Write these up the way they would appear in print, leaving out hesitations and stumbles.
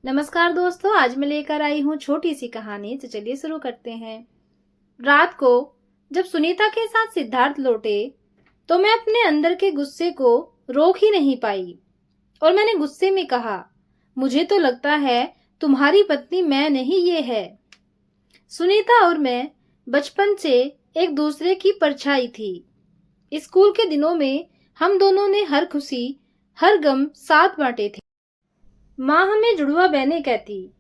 नमस्कार दोस्तों, आज मैं लेकर आई हूँ छोटी सी कहानी। तो चलिए शुरू करते हैं। रात को जब सुनीता के साथ सिद्धार्थ लौटे तो मैं अपने अंदर के गुस्से को रोक ही नहीं पाई और मैंने गुस्से में कहा, मुझे तो लगता है तुम्हारी पत्नी मैं नहीं ये है। सुनीता और मैं बचपन से एक दूसरे की परछाई थी। स्कूल के दिनों में हम दोनों ने हर खुशी हर गम साथ बांटे थे। माँ हमें जुड़वा बहनें कहती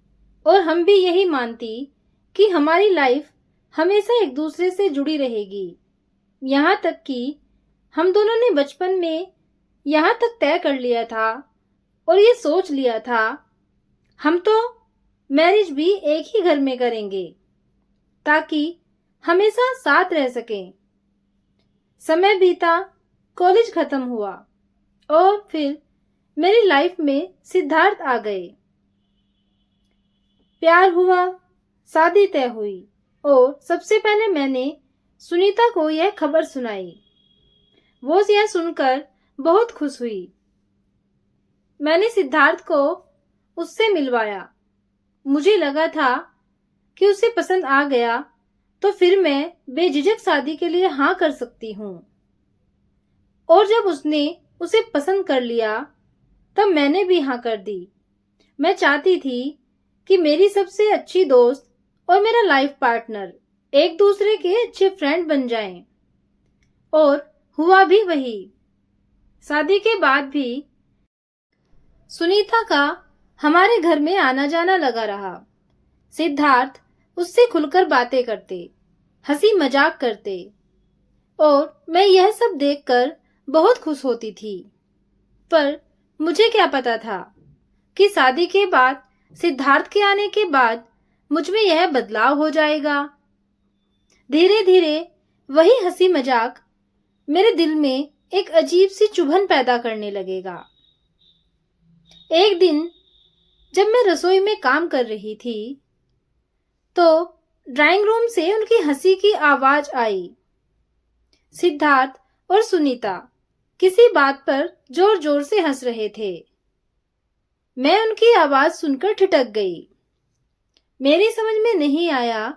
और हम भी यही मानती कि हमारी लाइफ हमेशा एक दूसरे से जुड़ी रहेगी। यहाँ तक कि हम दोनों ने बचपन में यहाँ तक तय कर लिया था और ये सोच लिया था हम तो मैरिज भी एक ही घर में करेंगे ताकि हमेशा साथ रह सकें। समय बीता, कॉलेज खत्म हुआ और फिर मेरी लाइफ में सिद्धार्थ आ गए। प्यार हुआ, शादी तय हुई और सबसे पहले मैंने सुनीता को यह खबर सुनाई। वो यह सुनकर बहुत खुश हुई। मैंने सिद्धार्थ को उससे मिलवाया। मुझे लगा था कि उसे पसंद आ गया तो फिर मैं बेझिझक शादी के लिए हाँ कर सकती हूँ। और जब उसने उसे पसंद कर लिया तब मैंने भी हाँ कर दी। मैं चाहती थी कि मेरी सबसे अच्छी दोस्त और मेरा लाइफ पार्टनर एक दूसरे के अच्छे फ्रेंड बन जाएं। और हुआ भी वही। शादी के बाद भी सुनीता का हमारे घर में आना जाना लगा रहा। सिद्धार्थ उससे खुलकर बातें करते, हंसी मजाक करते और मैं यह सब देखकर बहुत खुश होती थी। पर मुझे क्या पता था कि शादी के बाद, सिद्धार्थ के आने के बाद मुझ में यह बदलाव हो जाएगा। धीरे धीरे वही हंसी मजाक मेरे दिल में एक अजीब सी चुभन पैदा करने लगेगा। एक दिन जब मैं रसोई में काम कर रही थी तो ड्राइंग रूम से उनकी हंसी की आवाज आई। सिद्धार्थ और सुनीता किसी बात पर जोर जोर से हंस रहे थे। मैं उनकी आवाज सुनकर ठिठक गई। मेरी समझ में नहीं आया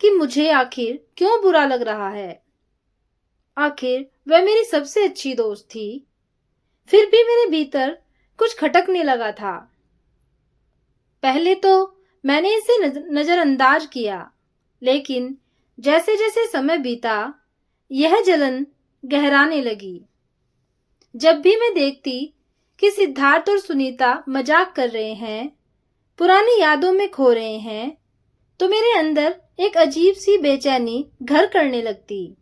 कि मुझे आखिर क्यों बुरा लग रहा है। आखिर वह मेरी सबसे अच्छी दोस्त थी। फिर भी मेरे भीतर कुछ खटकने लगा था। पहले तो मैंने इसे नजरअंदाज किया, लेकिन जैसे जैसे समय बीता यह जलन गहराने लगी। जब भी मैं देखती कि सिद्धार्थ और सुनीता मजाक कर रहे हैं, पुरानी यादों में खो रहे हैं, तो मेरे अंदर एक अजीब सी बेचैनी घर करने लगती।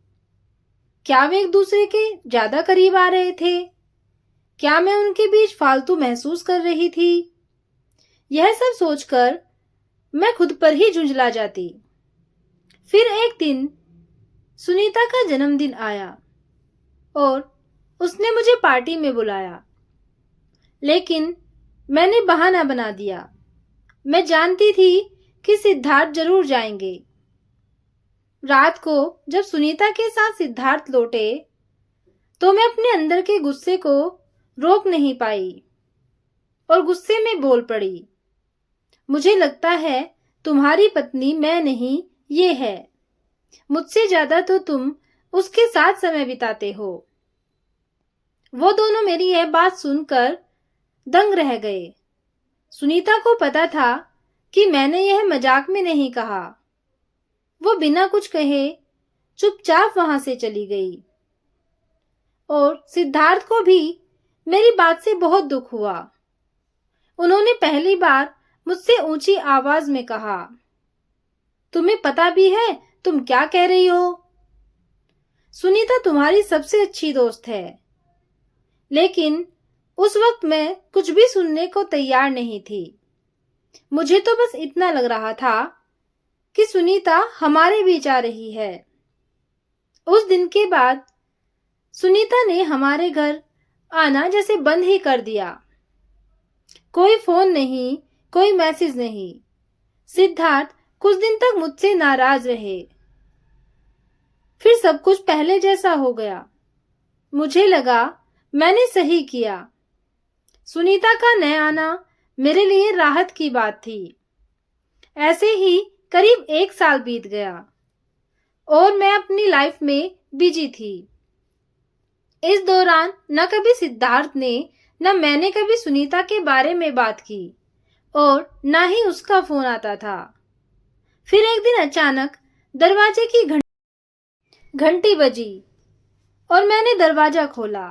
क्या वे एक दूसरे के ज्यादा करीब आ रहे थे? क्या मैं उनके बीच फालतू महसूस कर रही थी? यह सब सोचकर मैं खुद पर ही झुंझला जाती। फिर एक दिन सुनीता का जन्मदिन आया और उसने मुझे पार्टी में बुलाया, लेकिन मैंने बहाना बना दिया। मैं जानती थी कि सिद्धार्थ जरूर जाएंगे। रात को जब सुनीता के साथ सिद्धार्थ लौटे तो मैं अपने अंदर के गुस्से को रोक नहीं पाई और गुस्से में बोल पड़ी, मुझे लगता है तुम्हारी पत्नी मैं नहीं ये है। मुझसे ज्यादा तो तुम उसके साथ समय बिताते हो। वो दोनों मेरी यह बात सुनकर दंग रह गए। सुनीता को पता था कि मैंने यह मजाक में नहीं कहा। वो बिना कुछ कहे चुपचाप वहां से चली गई। और सिद्धार्थ को भी मेरी बात से बहुत दुख हुआ। उन्होंने पहली बार मुझसे ऊंची आवाज में कहा, तुम्हें पता भी है तुम क्या कह रही हो? सुनीता तुम्हारी सबसे अच्छी दोस्त है। लेकिन उस वक्त मैं कुछ भी सुनने को तैयार नहीं थी। मुझे तो बस इतना लग रहा था कि सुनीता हमारे बीच आ रही है। उस दिन के बाद सुनीता ने हमारे घर आना जैसे बंद ही कर दिया। कोई फोन नहीं, कोई मैसेज नहीं। सिद्धार्थ कुछ दिन तक मुझसे नाराज रहे। फिर सब कुछ पहले जैसा हो गया। मुझे लगा मैंने सही किया। सुनीता का न आना मेरे लिए राहत की बात थी। ऐसे ही करीब 1 साल बीत गया और मैं अपनी लाइफ में बिजी थी। इस दौरान न कभी सिद्धार्थ ने न मैंने कभी सुनीता के बारे में बात की और न ही उसका फोन आता था। फिर एक दिन अचानक दरवाजे की घंटी बजी और मैंने दरवाजा खोला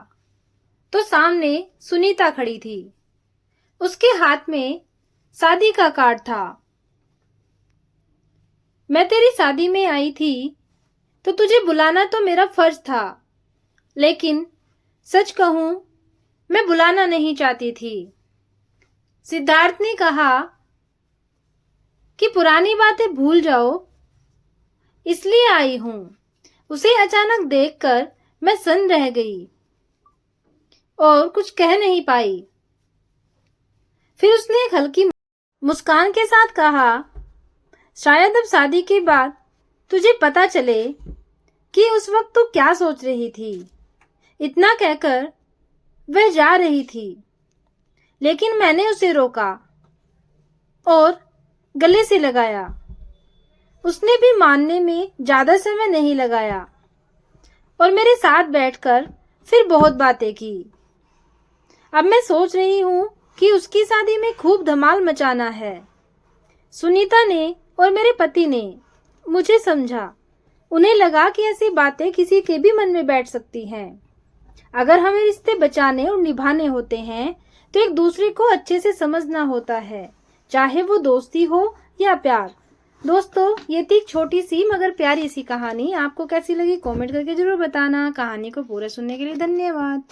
तो सामने सुनीता खड़ी थी। उसके हाथ में शादी का कार्ड था। मैं तेरी शादी में आई थी तो तुझे बुलाना तो मेरा फर्ज था, लेकिन सच कहूं मैं बुलाना नहीं चाहती थी। सिद्धार्थ ने कहा कि पुरानी बातें भूल जाओ, इसलिए आई हूं। उसे अचानक देखकर मैं सन्न रह गई और कुछ कह नहीं पाई। फिर उसने एक हल्की मुस्कान के साथ कहा, शायद अब शादी के बाद तुझे पता चले कि उस वक्त तू क्या सोच रही थी। इतना कहकर वह जा रही थी, लेकिन मैंने उसे रोका और गले से लगाया। उसने भी मानने में ज्यादा समय नहीं लगाया और मेरे साथ बैठकर फिर बहुत बातें की। अब मैं सोच रही हूँ कि उसकी शादी में खूब धमाल मचाना है। सुनीता ने और मेरे पति ने मुझे समझा। उन्हें लगा कि ऐसी बातें किसी के भी मन में बैठ सकती हैं। अगर हमें रिश्ते बचाने और निभाने होते हैं तो एक दूसरे को अच्छे से समझना होता है, चाहे वो दोस्ती हो या प्यार। दोस्तों, ये थी एक छोटी सी मगर प्यारी सी कहानी। आपको कैसी लगी कमेंट करके जरूर बताना। कहानी को पूरा सुनने के लिए धन्यवाद।